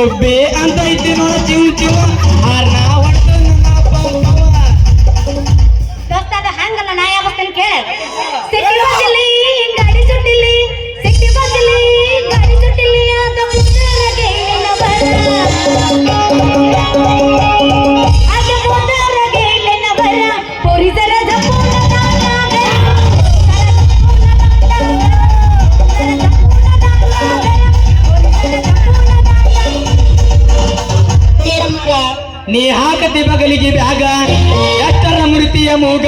ಒಬ್ಬೆ ಅಂತ ಇದ್ದಿ ನೋಡ ಚಿವ್ ಚಿವ ಹಾರ್ನ ಹೊಡೆದು ನನ್ನ ಅಪ್ಪ ದೋಸ್ತ ಅದು ಹಂಗಲ್ಲ ನಾ ಯಾವತ್ತೇನು ಕೇಳ ಸಿಟ್ಟಿ ಬಗ್ಲಿ ಗಾಡಿ ಸುಟ್ಟಿಲಿ ಸಿಟ್ಟಿ ಬಗ್ಲಿ ಗಾಡಿ ಸುಟ್ಟಿಲಿ ಅದ ಮುದ್ದರಗೆ ಇಲ್ಲಿನ ಬರ ಅದ ಮುದ್ದರಗೆ ಇಲ್ಲಿನ ಬರ ಪೊಲೀಸರ ಜಪ್ಪುನ ನೀ ಹಾಕತಿ ಬಗಲಿಗೆ ಬ್ಯಾಗ ಎಷ್ಟರ ಮೃತಿಯ ಮೂಗ